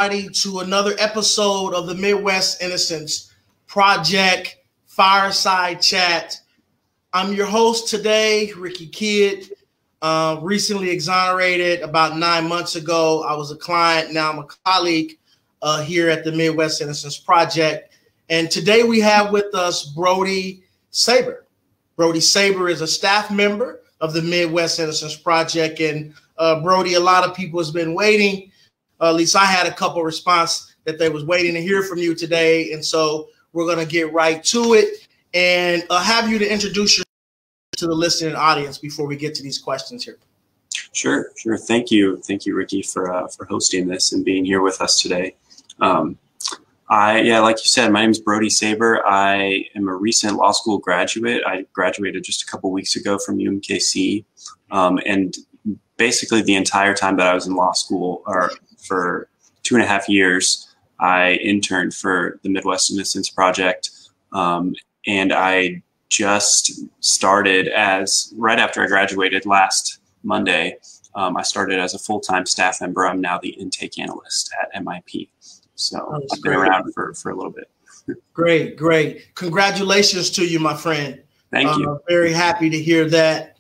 everybody to another episode of the Midwest Innocence Project Fireside Chat. I'm your host today, Ricky Kidd. Recently exonerated about 9 months ago. I was a client, now I'm a colleague here at the Midwest Innocence Project. And today we have with us Brody Sabor. Brody Sabor is a staff member of the Midwest Innocence Project. And Brody, a lot of people has been waiting. At least I had a couple response that they was waiting to hear from you today. And so we're going to get right to it and have you to introduce yourself to the listening audience before we get to these questions here. Sure. Thank you, Ricky, for hosting this and being here with us today. Like you said, my name is Brody Sabor. I am a recent law school graduate. I graduated just a couple weeks ago from UMKC, and basically the entire time that I was in law school, or for 2.5 years, I interned for the Midwest Innocence Project, and I just started right after I graduated last Monday. I started as a full-time staff member. I'm now the intake analyst at MIP. So I've been around for a little bit. Great. Congratulations to you, my friend. Thank you. Very happy to hear that.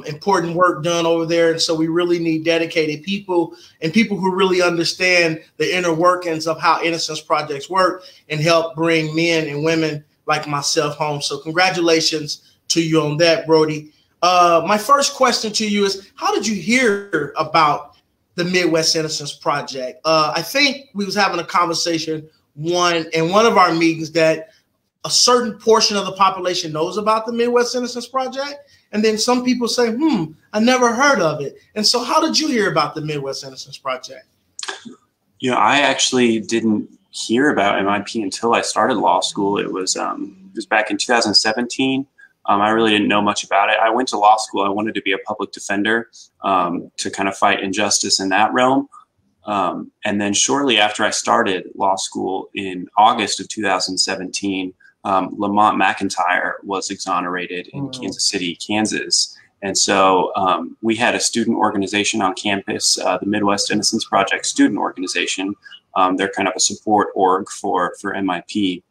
Important work done over there. And so we really need dedicated people and people who really understand the inner workings of how innocence projects work and help bring men and women like myself home. So congratulations to you on that, Brody. My first question to you is, how did you hear about the Midwest Innocence Project? I think we was having a conversation in one of our meetings that a certain portion of the population knows about the Midwest Innocence Project. And then some people say, I never heard of it. And so how did you hear about the Midwest Innocence Project? I actually didn't hear about MIP until I started law school. It was back in 2017. I really didn't know much about it. I went to law school. I wanted to be a public defender to kind of fight injustice in that realm. And then shortly after I started law school in August of 2017, Lamont McIntyre was exonerated in Kansas City, Kansas. And so we had a student organization on campus, the Midwest Innocence Project Student Organization. They're kind of a support org for MIP.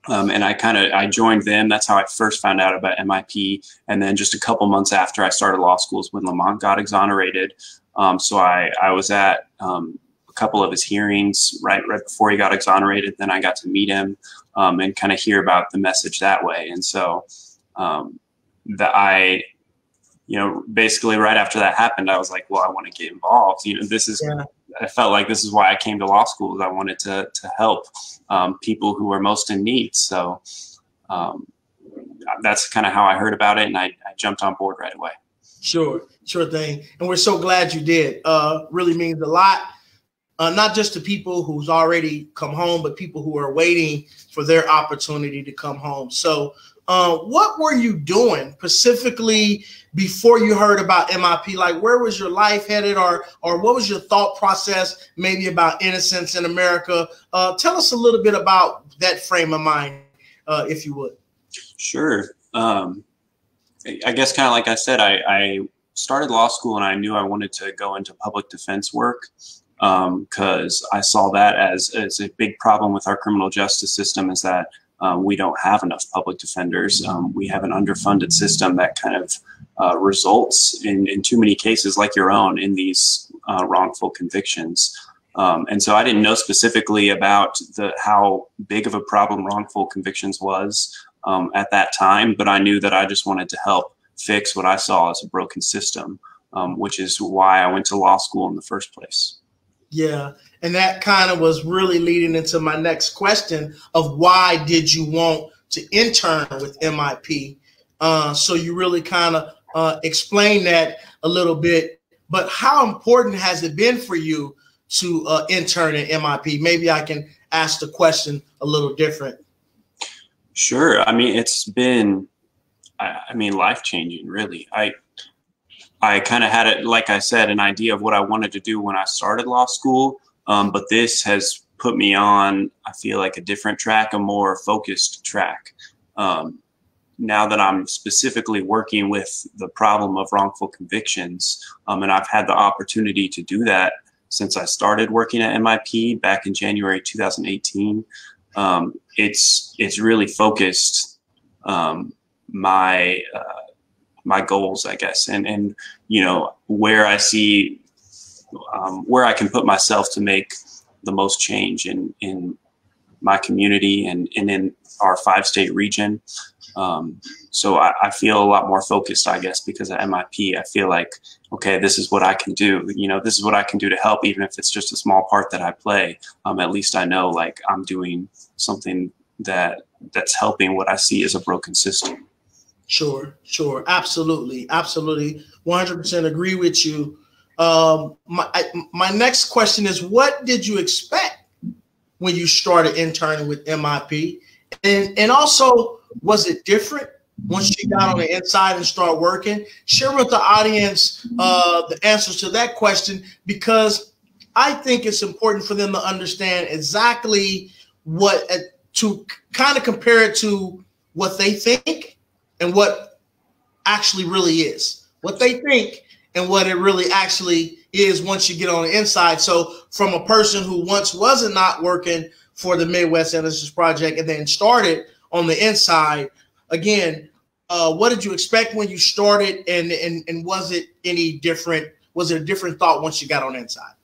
And I joined them. That's how I first found out about MIP. And then just a couple months after I started law school is when Lamont got exonerated. So I was at a couple of his hearings right before he got exonerated. Then I got to meet him and kind of hear about the message that way. And so basically right after that happened, I was like, well, I want to get involved. I felt like this is why I came to law school, is I wanted to help people who are most in need. So that's kind of how I heard about it, and I jumped on board right away. Sure thing. And we're so glad you did. Really means a lot, not just to people who's already come home, but people who are waiting for their opportunity to come home. So what were you doing specifically before you heard about MIP? Like, where was your life headed, or what was your thought process maybe about innocence in America? Tell us a little bit about that frame of mind, if you would. Sure. I guess kind of like I said, I started law school and I knew I wanted to go into public defense work because I saw that as a big problem with our criminal justice system, is that we don't have enough public defenders. We have an underfunded system that kind of results in too many cases like your own in these wrongful convictions. And so I didn't know specifically about how big of a problem wrongful convictions was at that time, but I knew that I just wanted to help fix what I saw as a broken system, which is why I went to law school in the first place. Yeah. And that kind of was really leading into my next question of why did you want to intern with MIP? So you really kind of explain that a little bit, but how important has it been for you to intern at MIP? Maybe I can ask the question a little different. Sure. I mean, it's been, life-changing, really. I kind of had it, like I said, an idea of what I wanted to do when I started law school. But this has put me on, I feel like, a different track, a more focused track. Now that I'm specifically working with the problem of wrongful convictions, and I've had the opportunity to do that since I started working at MIP back in January 2018. It's really focused my goals, I guess, and you know, where I see where I can put myself to make the most change in my community and in our 5-state region. So I feel a lot more focused, I guess, because at MIP, I feel like, okay, this is what I can do. You know, this is what I can do to help, even if it's just a small part that I play. At least I know, like, I'm doing something that's helping what I see as a broken system. Sure. Absolutely. 100% agree with you. My next question is, what did you expect when you started interning with MIP? And also, was it different once you got on the inside and start working? Share with the audience the answers to that question, because I think it's important for them to understand exactly what, to kind of compare it to what they think and what actually really is. What they think and what it really actually is once you get on the inside. So from a person who once wasn't not working for the Midwest Innocence Project and then started on the inside, again, what did you expect when you started, and was it any different? Was it a different thought once you got on the inside?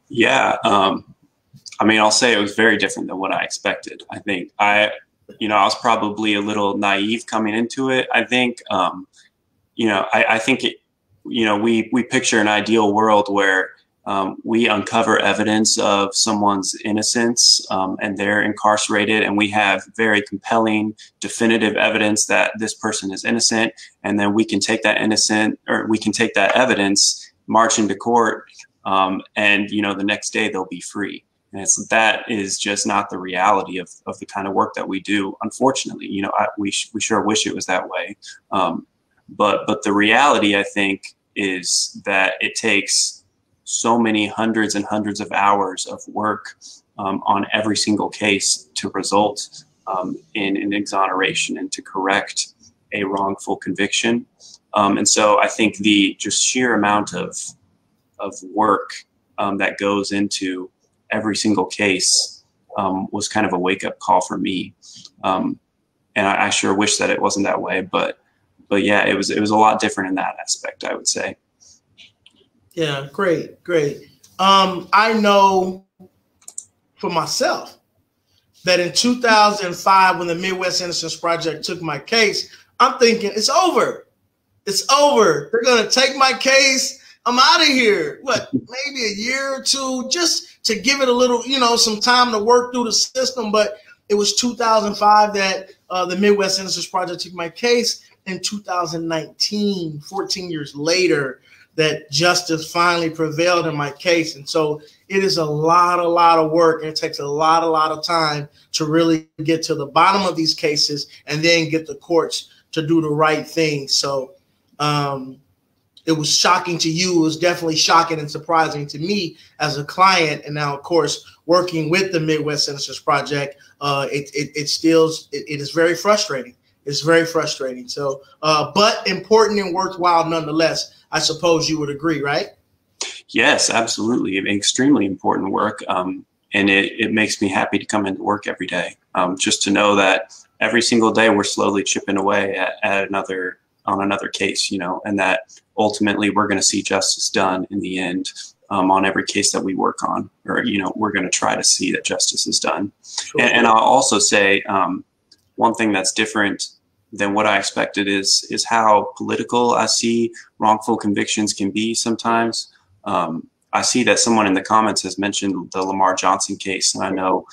Yeah, I mean, I'll say it was very different than what I expected. I think I was probably a little naive coming into it. I think, I think we picture an ideal world where we uncover evidence of someone's innocence and they're incarcerated, and we have very compelling, definitive evidence that this person is innocent, and then we can take that evidence, march into court, and the next day they'll be free. And that is just not the reality of the kind of work that we do. Unfortunately, we sure wish it was that way. But the reality, I think, is that it takes so many hundreds and hundreds of hours of work on every single case to result in an exoneration and to correct a wrongful conviction. And so I think the just sheer amount of work that goes into every single case was kind of a wake-up call for me. And I sure wish that it wasn't that way, but yeah, it was a lot different in that aspect, I would say. Yeah, great. I know for myself that in 2005, when the Midwest Innocence Project took my case, I'm thinking, it's over. They're going to take my case. I'm out of here. What, maybe a year or two, just to give it a little, some time to work through the system. But it was 2005 that the Midwest Innocence Project took my case. In 2019, 14 years later, that justice finally prevailed in my case. And so it is a lot of work, and it takes a lot of time to really get to the bottom of these cases and then get the courts to do the right thing. So it was shocking to you. It was definitely shocking and surprising to me as a client. And now, of course, working with the Midwest Innocence Project, it is very frustrating. It's very frustrating. So, but important and worthwhile nonetheless. I suppose you would agree, right? Yes, absolutely. Extremely important work. And it makes me happy to come into work every day. Just to know that every single day we're slowly chipping away at another case, and that ultimately we're going to see justice done in the end on every case that we work on, or, we're going to try to see that justice is done. Sure. And I'll also say one thing that's different than what I expected is how political I see wrongful convictions can be sometimes. I see that someone in the comments has mentioned the Lamar Johnson case, and I know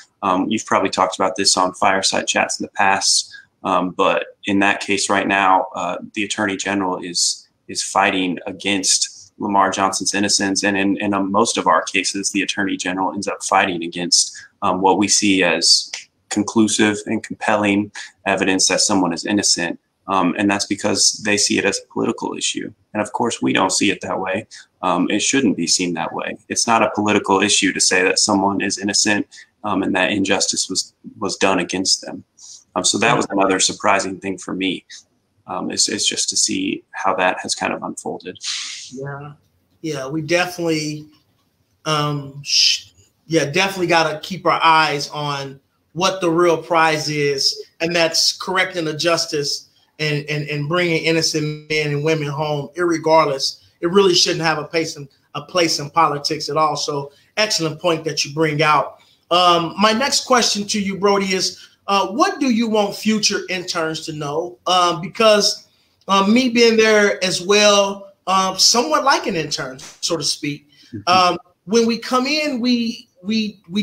you've probably talked about this on Fireside Chats in the past, but in that case right now, the Attorney General is fighting against Lamar Johnson's innocence, and in most of our cases, the Attorney General ends up fighting against what we see as conclusive and compelling evidence that someone is innocent. And that's because they see it as a political issue. And of course, we don't see it that way. It shouldn't be seen that way. It's not a political issue to say that someone is innocent and that injustice was done against them. So that was another surprising thing for me, is just to see how that has kind of unfolded. Yeah, we definitely Yeah, definitely got to keep our eyes on what the real prize is, and that's correcting the justice and bringing innocent men and women home, irregardless. It really shouldn't have a place in politics at all. So excellent point that you bring out. My next question to you, Brody, is what do you want future interns to know? Because me being there as well, somewhat like an intern, so to speak. When we come in, we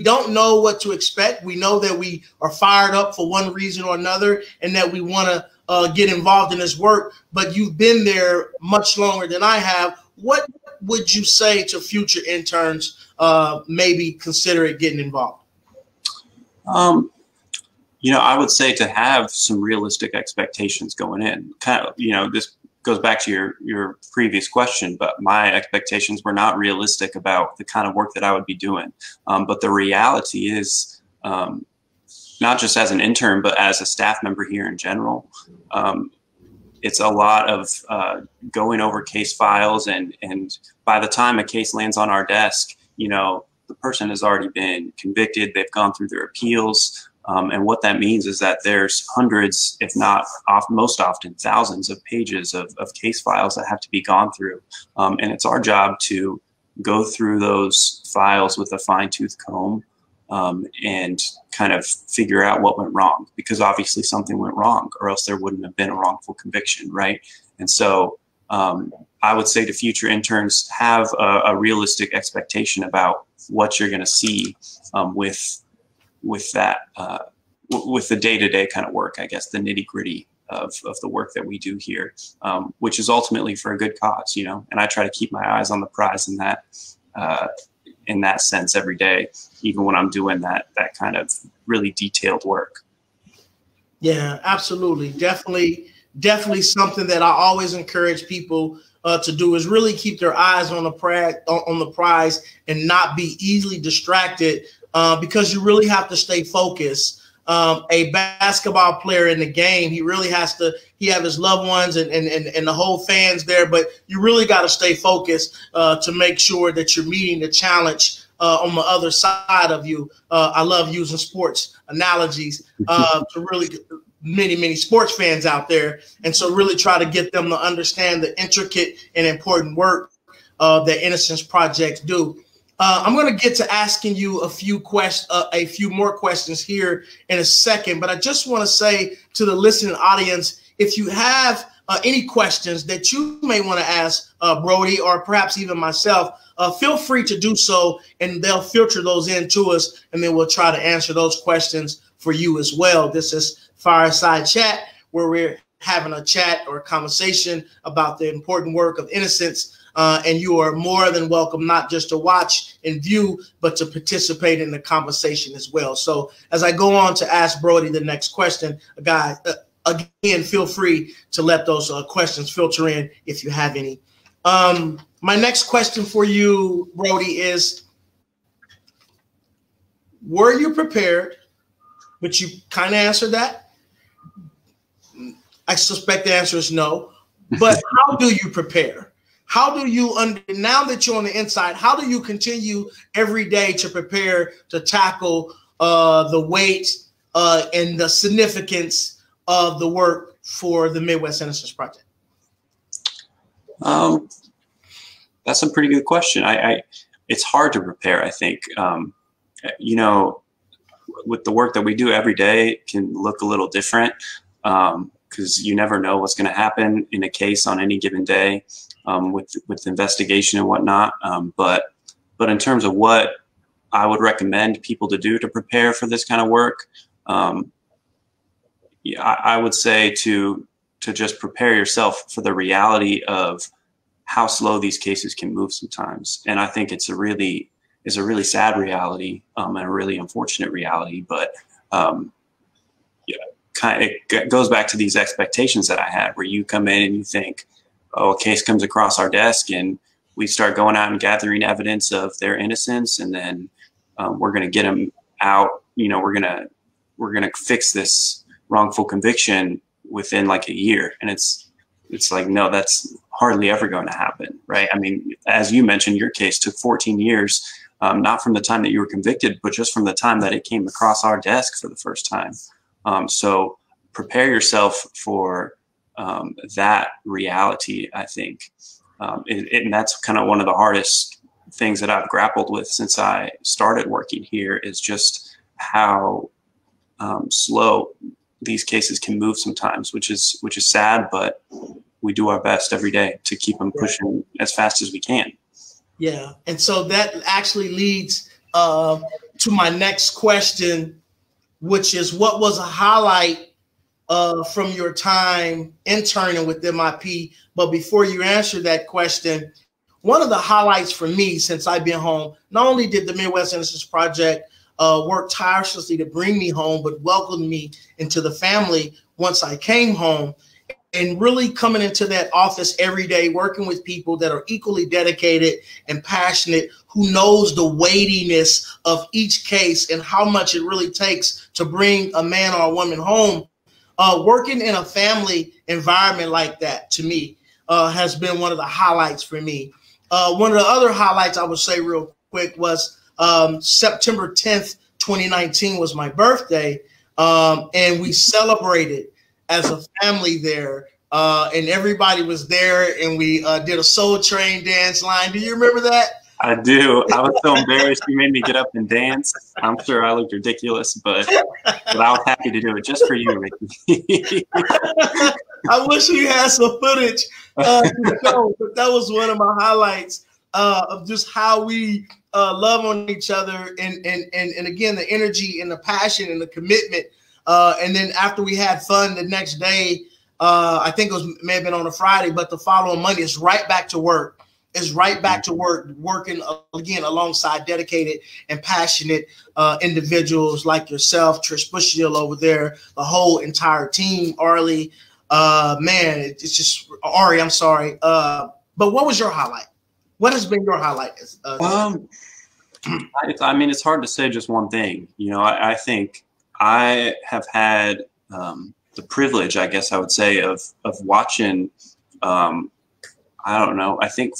don't know what to expect. We know that we are fired up for one reason or another, and that we want to get involved in this work. But you've been there much longer than I have. What would you say to future interns maybe consider getting involved? I would say to have some realistic expectations going in. Kind of, this goes back to your previous question, but my expectations were not realistic about the kind of work that I would be doing. But the reality is, not just as an intern, but as a staff member here in general, it's a lot of going over case files, and by the time a case lands on our desk, the person has already been convicted. They've gone through their appeals. And what that means is that there's hundreds, if not most often thousands of pages of case files that have to be gone through. And it's our job to go through those files with a fine-tooth comb and kind of figure out what went wrong, because obviously something went wrong, or else there wouldn't have been a wrongful conviction, right? And so I would say to future interns, have a realistic expectation about what you're going to see with that, with the day-to-day kind of work, I guess, the nitty-gritty of the work that we do here, which is ultimately for a good cause, and I try to keep my eyes on the prize in that sense every day, even when I'm doing that kind of really detailed work. Yeah, absolutely. Definitely something that I always encourage people to do, is really keep their eyes on the prize and not be easily distracted, because you really have to stay focused. A basketball player in the game, he really has to, he have his loved ones and the whole fans there, but you really got to stay focused to make sure that you're meeting the challenge on the other side of you. I love using sports analogies to really many sports fans out there. And so really try to get them to understand the intricate and important work that Innocence Projects do. I'm going to get to asking you a few more questions here in a second, but I just want to say to the listening audience, if you have any questions that you may want to ask Brody, or perhaps even myself, feel free to do so, and they'll filter those in to us, and then we'll try to answer those questions for you as well. This is Fireside Chat, where we're having a chat or a conversation about the important work of Innocence. And you are more than welcome not just to watch and view, but to participate in the conversation as well. So as I go on to ask Brody the next question, guys, again, feel free to let those questions filter in if you have any. My next question for you, Brody, is, were you prepared? But you kind of answered that. I suspect the answer is no. But how do you prepare? How do you, now that you're on the inside, how do you continue every day to prepare to tackle the weight and the significance of the work for the Midwest Innocence Project? That's a pretty good question. It's hard to prepare, I think. With the work that we do every day, it can look a little different because you never know what's going to happen in a case on any given day. With investigation and whatnot. But in terms of what I would recommend people to do to prepare for this kind of work, I would say to just prepare yourself for the reality of how slow these cases can move sometimes. And I think it's a really sad reality and a really unfortunate reality. But it goes back to these expectations that I had, where you come in and you think, oh, a case comes across our desk and we start going out and gathering evidence of their innocence, and then we're going to get them out. We're going to fix this wrongful conviction within like a year. And it's like, no, that's hardly ever going to happen, right? I mean, as you mentioned, your case took 14 years not from the time that you were convicted, but just from the time that it came across our desk for the first time. So prepare yourself for that reality, I think. And that's kind of one of the hardest things that I've grappled with since I started working here, is just how slow these cases can move sometimes, which is sad, but we do our best every day to keep them pushing as fast as we can. Yeah. And so that actually leads to my next question, which is, what was a highlight from your time interning with MIP? But before you answer that question, one of the highlights for me since I've been home, not only did the Midwest Innocence Project work tirelessly to bring me home, but welcomed me into the family once I came home, and really coming into that office every day, working with people that are equally dedicated and passionate, who knows the weightiness of each case and how much it really takes to bring a man or a woman home. Working in a family environment like that, to me, has been one of the highlights for me. One of the other highlights I would say real quick was September 10th, 2019 was my birthday, and we celebrated as a family there, and everybody was there, and we did a Soul Train dance line. Do you remember that? I do. I was so embarrassed. You made me get up and dance. I'm sure I looked ridiculous, but I was happy to do it just for you, Ricky. I wish we had some footage to show, but that was one of my highlights of just how we love on each other, and again, the energy and the passion and the commitment. And then after we had fun the next day, I think it may have been on a Friday, but the following Monday, it's right back to work. It's right back to work, working again alongside dedicated and passionate individuals like yourself, Trish Bushill over there, the whole entire team, Arlie, man, it's just Ari. I'm sorry, but what was your highlight? What has been your highlight? I mean, it's hard to say just one thing. You know, I think I have had the privilege, I guess I would say, of watching. I don't know. I think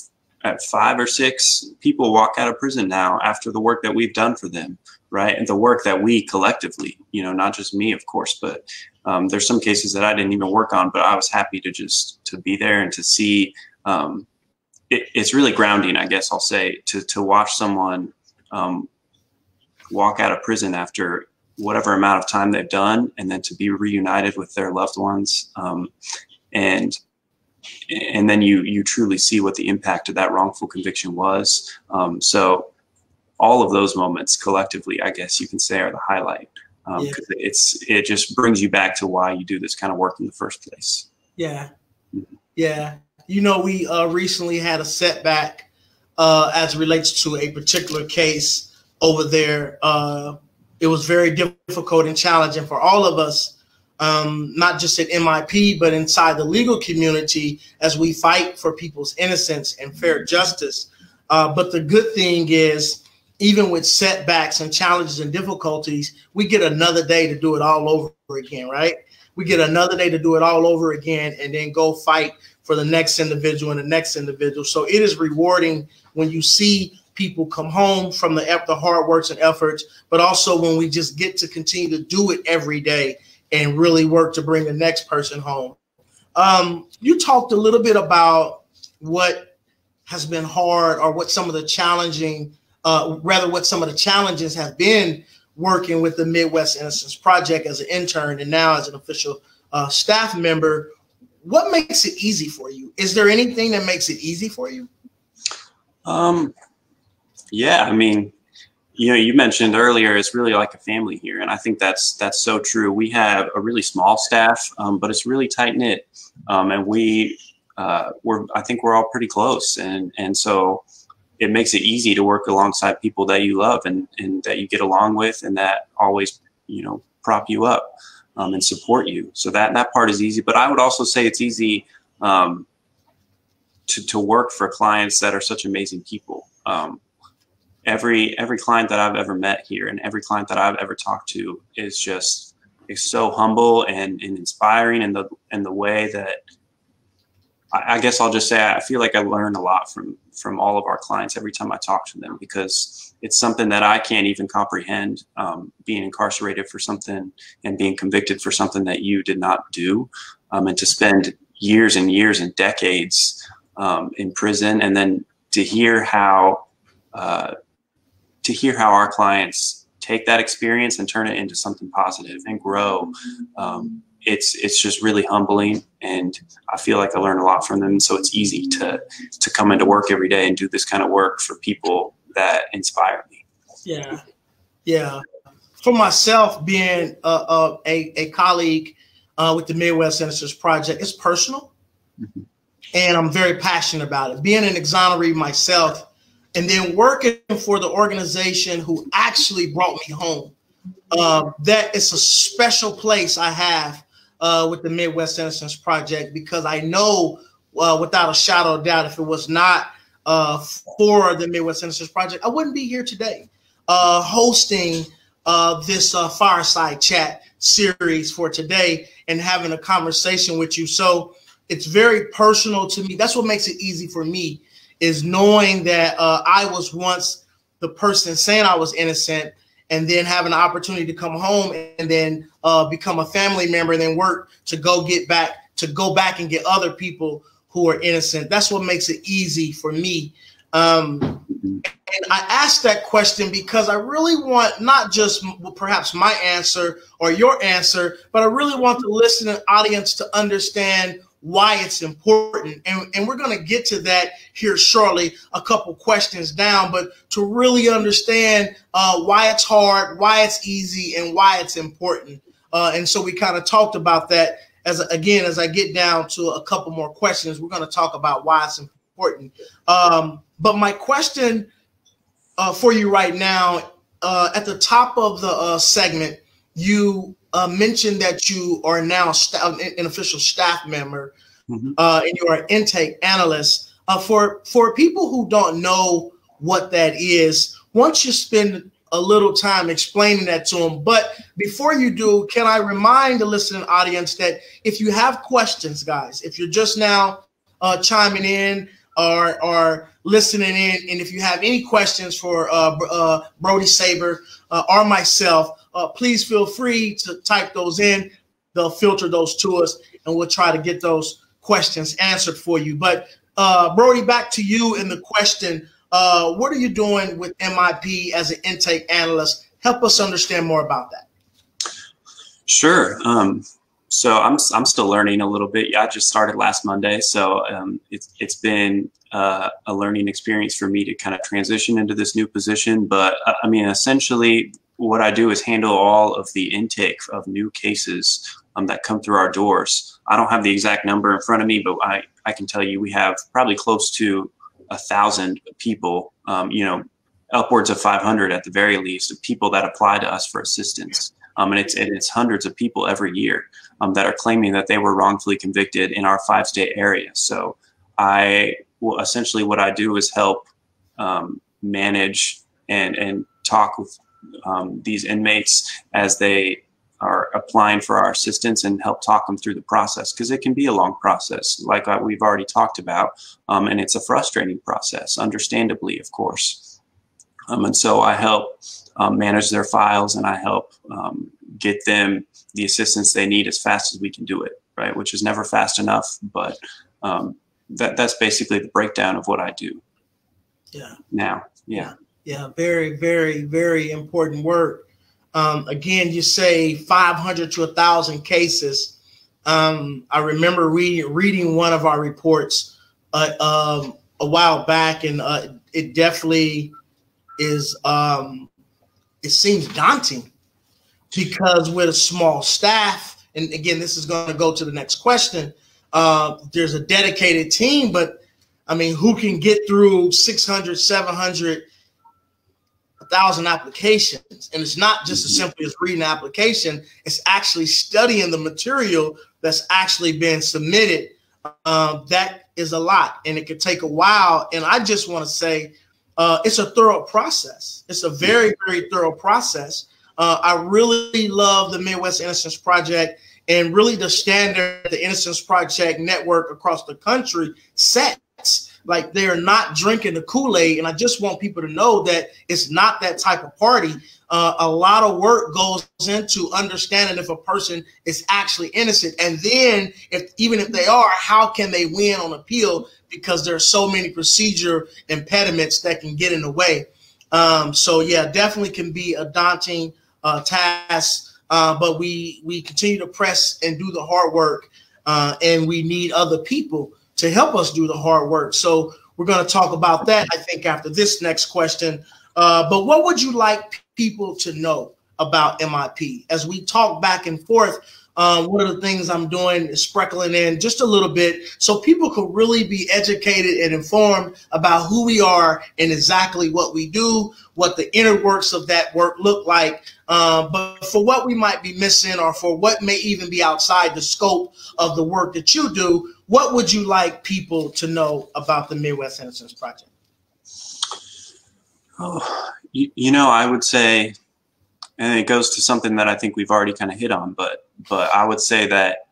at 5 or 6 people walk out of prison now after the work that we've done for them, right? And the work that we collectively, you know, not just me, of course, but there's some cases that I didn't even work on, but I was happy to be there and to see. It's really grounding, I guess I'll say, to watch someone walk out of prison after whatever amount of time they've done, and then to be reunited with their loved ones. And then you truly see what the impact of that wrongful conviction was. So all of those moments collectively, I guess you can say, are the highlight. 'Cause it just brings you back to why you do this kind of work in the first place. Yeah. Yeah. You know, we recently had a setback as it relates to a particular case over there. It was very difficult and challenging for all of us, not just at MIP, but inside the legal community as we fight for people's innocence and fair justice. But the good thing is, even with setbacks and challenges and difficulties, we get another day to do it all over again, right? We get another day to do it all over again and then go fight for the next individual and the next individual. So it is rewarding when you see people come home from the hard works and efforts, but also when we just get to continue to do it every day and really work to bring the next person home. You talked a little bit about what has been hard, or what some of the what some of the challenges have been working with the Midwest Innocence Project as an intern and now as an official staff member. What makes it easy for you? Is there anything that makes it easy for you? Yeah, I mean, you know, you mentioned earlier, it's really like a family here. And I think that's so true. We have a really small staff, but it's really tight knit. And I think we're all pretty close. And so it makes it easy to work alongside people that you love and that you get along with, and that always, you know, prop you up and support you. So that part is easy. But I would also say it's easy to work for clients that are such amazing people. Every client that I've ever met here and every client that I've ever talked to is so humble and inspiring, in the way that I guess I'll just say I feel like I learn a lot from all of our clients every time I talk to them, because it's something that I can't even comprehend, being incarcerated for something and being convicted for something that you did not do, and to spend years and years and decades in prison, and then to hear how our clients take that experience and turn it into something positive and grow. It's just really humbling, and I feel like I learn a lot from them. So it's easy to come into work every day and do this kind of work for people that inspire me. Yeah, yeah. For myself, being a colleague with the Midwest Innocence Project, it's personal, and I'm very passionate about it. Being an exoneree myself, and then working for the organization who actually brought me home, that is a special place I have with the Midwest Innocence Project, because I know without a shadow of doubt, if it was not for the Midwest Innocence Project, I wouldn't be here today hosting this Fireside Chat series for today and having a conversation with you. So it's very personal to me. That's what makes it easy for me, is knowing that I was once the person saying I was innocent, and then having an opportunity to come home and then become a family member, and then work to go back and get other people who are innocent. That's what makes it easy for me. And I asked that question because I really want not just perhaps my answer or your answer, but I really want the listening audience to understand why it's important. And we're going to get to that here shortly, a couple questions down, but to really understand why it's hard, why it's easy, and why it's important. And so we kind of talked about that. As I get down to a couple more questions, we're going to talk about why it's important. But my question for you right now, at the top of the segment, you mentioned that you are now an official staff member, and you are an intake analyst. For people who don't know what that is, once you spend a little time explaining that to them. But before you do, can I remind the listening audience that if you have questions, guys, if you're just now chiming in or listening in, and if you have any questions for Brody Sabor or myself, please feel free to type those in. They'll filter those to us, and we'll try to get those questions answered for you. But Brody, back to you and the question. What are you doing with MIP as an intake analyst? Help us understand more about that. Sure. So I'm still learning a little bit. I just started last Monday, so it's been a learning experience for me to kind of transition into this new position. But I mean, essentially, what I do is handle all of the intake of new cases that come through our doors. I don't have the exact number in front of me, but I can tell you we have probably close to 1,000 people, upwards of 500 at the very least, of people that apply to us for assistance. And it's hundreds of people every year that are claiming that they were wrongfully convicted in our 5-state area. So essentially what I do is help manage and talk with these inmates as they are applying for our assistance, and help talk them through the process, because it can be a long process, like we've already talked about, and it's a frustrating process, understandably, of course. And so I help manage their files, and I help get them the assistance they need as fast as we can do it, right? Which is never fast enough, but that's basically the breakdown of what I do. Yeah. Now, yeah. Yeah, very, very, very important work. Again, you say 500 to 1,000 cases. I remember reading one of our reports a while back, and it definitely is. It seems daunting, because with a small staff, and again, this is going to go to the next question. There's a dedicated team, but I mean, who can get through 600, 700? 1,000 applications? And it's not just as simple as reading the application, it's actually studying the material that's actually been submitted. That is a lot, and it could take a while. And I just want to say it's a thorough process. It's a very, very thorough process. I really love the Midwest Innocence Project, and really the standard the Innocence Project network across the country sets. like they're not drinking the Kool-Aid. And I just want people to know that it's not that type of party. A lot of work goes into understanding if a person is actually innocent. And then even if they are, how can they win on appeal? Because there are so many procedure impediments that can get in the way. So yeah, definitely can be a daunting task, but we continue to press and do the hard work, and we need other people to help us do the hard work. So we're going to talk about that, I think, after this next question. But what would you like people to know about MIP? As we talk back and forth, one of the things I'm doing is sprinkling in just a little bit so people could really be educated and informed about who we are and exactly what we do, what the inner works of that work look like. But for what we might be missing, or for what may even be outside the scope of the work that you do, what would you like people to know about the Midwest Innocence Project? Oh, I would say, and it goes to something that I think we've already kind of hit on, but I would say that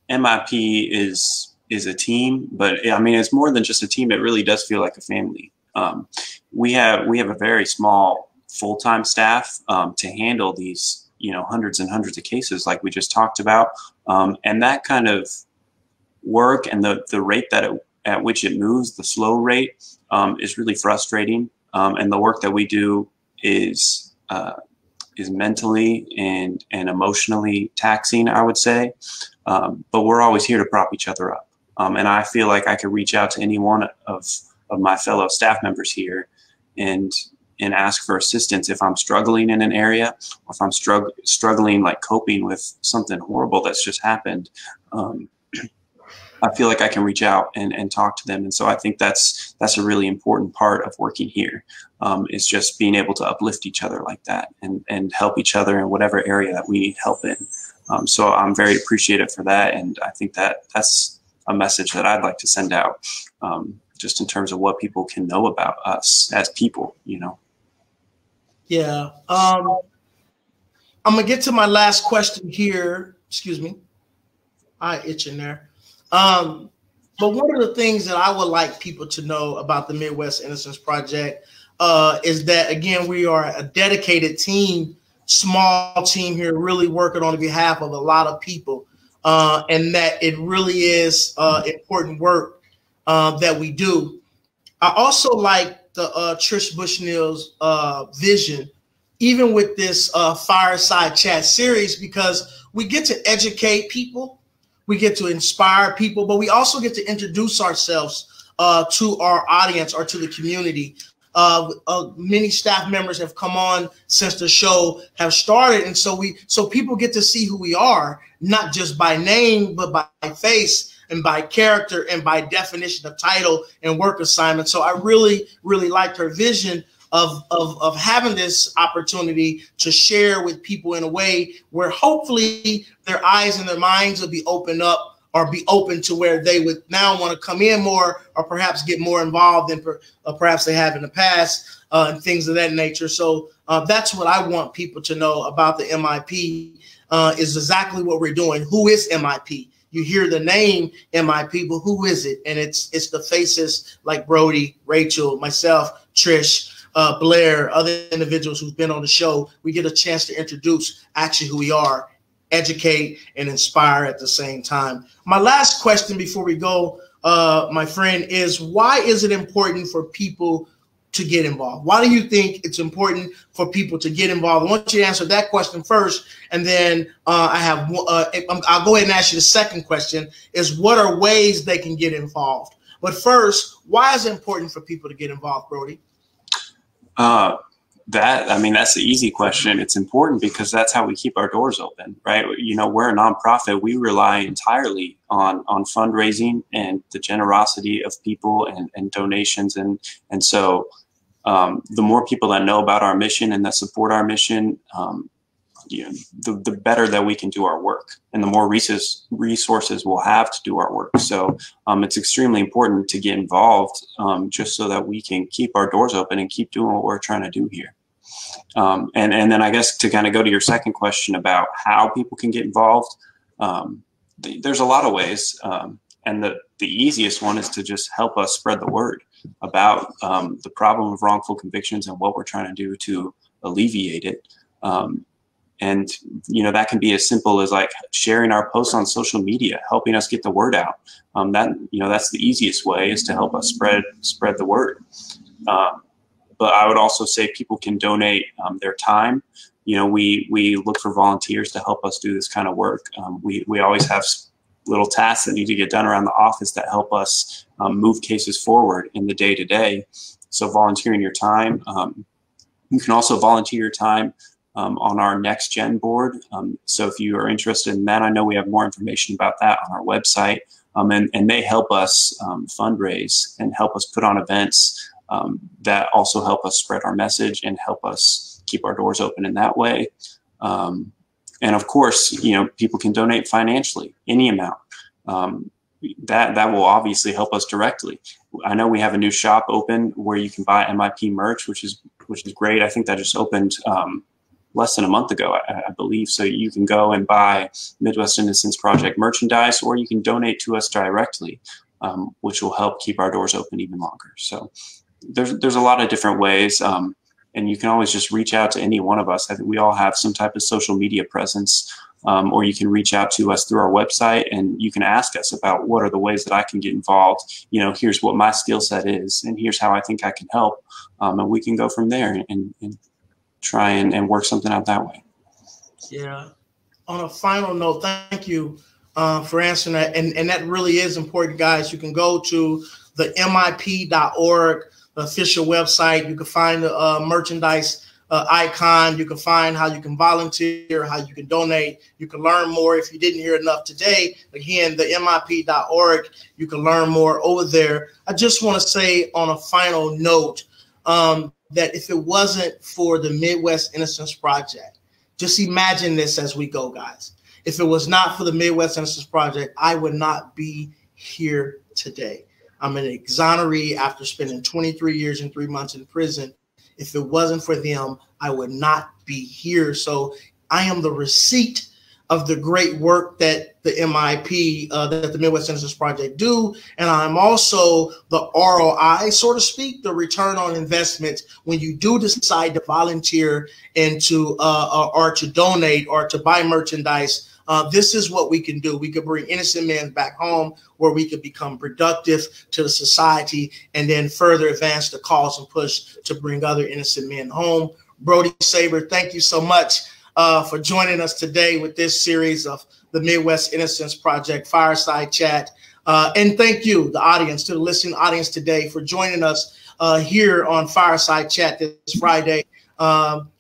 MIP is a team, but I mean, it's more than just a team. It really does feel like a family. We have a very small full-time staff to handle these, hundreds and hundreds of cases like we just talked about. And that kind of work and the rate at which it moves, the slow rate, is really frustrating. And the work that we do is mentally and emotionally taxing, I would say. But we're always here to prop each other up. And I feel like I could reach out to any one of my fellow staff members here and ask for assistance if I'm struggling in an area, or if I'm struggling like coping with something horrible that's just happened. I feel like I can reach out and talk to them. And so I think that's a really important part of working here, is just being able to uplift each other like that and help each other in whatever area that we need help in. So I'm very appreciative for that. And I think that's a message that I'd like to send out, just in terms of what people can know about us as people, Yeah. I'm going to get to my last question here. Excuse me. I itch in there. But one of the things that I would like people to know about the Midwest Innocence Project is that, again, we are a dedicated team, small team here, really working on behalf of a lot of people, and that it really is important work that we do. I also like the Trish Bushnell's vision, even with this Fireside Chat series, because we get to educate people. We get to inspire people, but we also get to introduce ourselves to our audience or to the community. Many staff members have come on since the show have started, and so people get to see who we are, not just by name, but by face and by character and by definition of title and work assignment. So I really, really liked her vision of having this opportunity to share with people in a way where hopefully their eyes and their minds will be opened up, or be open to where they would now want to come in more, or perhaps get more involved than perhaps they have in the past, and things of that nature. So that's what I want people to know about the MIP, is exactly what we're doing. Who is MIP? You hear the name MIP, but who is it? And it's the faces like Brody, Rachel, myself, Trish, Blair, other individuals who've been on the show. We get a chance to introduce actually who we are, educate, and inspire at the same time. My last question before we go, my friend, is why is it important for people to get involved? Why do you think it's important for people to get involved? I want you to answer that question first, and then I'll go ahead and ask you the second question, is what are ways they can get involved? But first, why is it important for people to get involved, Brody? That's the easy question. It's important because that's how we keep our doors open, right? We're a nonprofit. We rely entirely on fundraising and the generosity of people and donations. And so the more people that know about our mission and that support our mission, the better that we can do our work, and the more resources we'll have to do our work. So it's extremely important to get involved, just so that we can keep our doors open and keep doing what we're trying to do here. And then I guess to kind of go to your second question about how people can get involved, there's a lot of ways. And And the easiest one is to just help us spread the word about the problem of wrongful convictions and what we're trying to do to alleviate it. And, you know, that can be as simple as like sharing our posts on social media, helping us get the word out. That's the easiest way, is to help us spread the word. But I would also say people can donate their time. You know, we look for volunteers to help us do this kind of work. We always have little tasks that need to get done around the office that help us move cases forward in the day-to-day. So volunteering your time. You can also volunteer your time on our Next Gen board. So if you are interested in that, I know we have more information about that on our website. And they help us fundraise and help us put on events that also help us spread our message and help us keep our doors open in that way. And of course, you know, people can donate financially, any amount. That will obviously help us directly. I know we have a new shop open where you can buy MIP merch, which is great. I think that just opened less than a month ago, I believe. So you can go and buy Midwest Innocence Project merchandise, or you can donate to us directly, which will help keep our doors open even longer. So there's a lot of different ways. And you can always just reach out to any one of us. I think we all have some type of social media presence, or you can reach out to us through our website, and you can ask us about what are the ways that I can get involved. You know, here's what my skill set is, and here's how I think I can help. And we can go from there and try and work something out that way. Yeah. On a final note, thank you for answering that. And that really is important, guys. You can go to the MIP.org, the official website. You can find the merchandise icon. You can find how you can volunteer, how you can donate. You can learn more. If you didn't hear enough today, again, the MIP.org, you can learn more over there. I just want to say on a final note that if it wasn't for the Midwest Innocence Project, just imagine this as we go, guys. If it was not for the Midwest Innocence Project, I would not be here today. I'm an exoneree after spending 23 years and 3 months in prison. If it wasn't for them, I would not be here. So I am the receipt of the great work that the MIP, that the Midwest Innocence Project do. And I'm also the ROI, so to speak, the return on investment when you do decide to volunteer and or to donate or to buy merchandise. This is what we can do. We could bring innocent men back home, where we could become productive to the society and then further advance the cause and push to bring other innocent men home. Brody Sabor, thank you so much for joining us today with this series of the Midwest Innocence Project Fireside Chat. And thank you, the audience, to the listening audience today, for joining us here on Fireside Chat this Friday.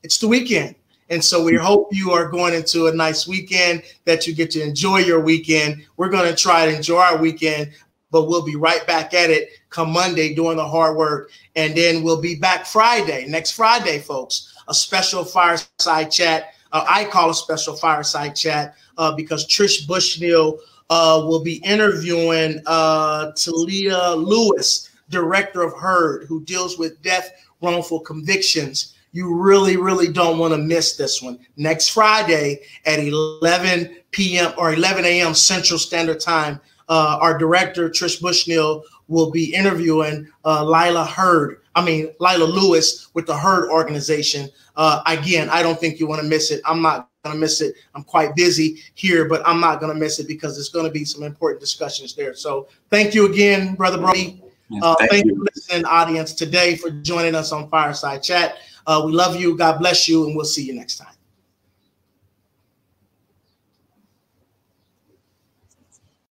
It's the weekend. And so we hope you are going into a nice weekend, that you get to enjoy your weekend. We're going to try to enjoy our weekend, but we'll be right back at it come Monday doing the hard work. And then we'll be back Friday, next Friday, folks, a special Fireside Chat. I call a special Fireside Chat because Trish Bushnell will be interviewing Talia Lewis, director of HERD, who deals with death, wrongful convictions. You really, really don't want to miss this one. Next Friday at 11 p.m. or 11 a.m. Central Standard Time, our director, Trish Bushnell, will be interviewing Lila Lewis with the HERD organization. Again, I don't think you want to miss it. I'm not going to miss it. I'm quite busy here, but I'm not going to miss it because there's going to be some important discussions there. So thank you again, Brother Brody. Thank you, listening audience, today for joining us on Fireside Chat. We love you. God bless you. And we'll see you next time.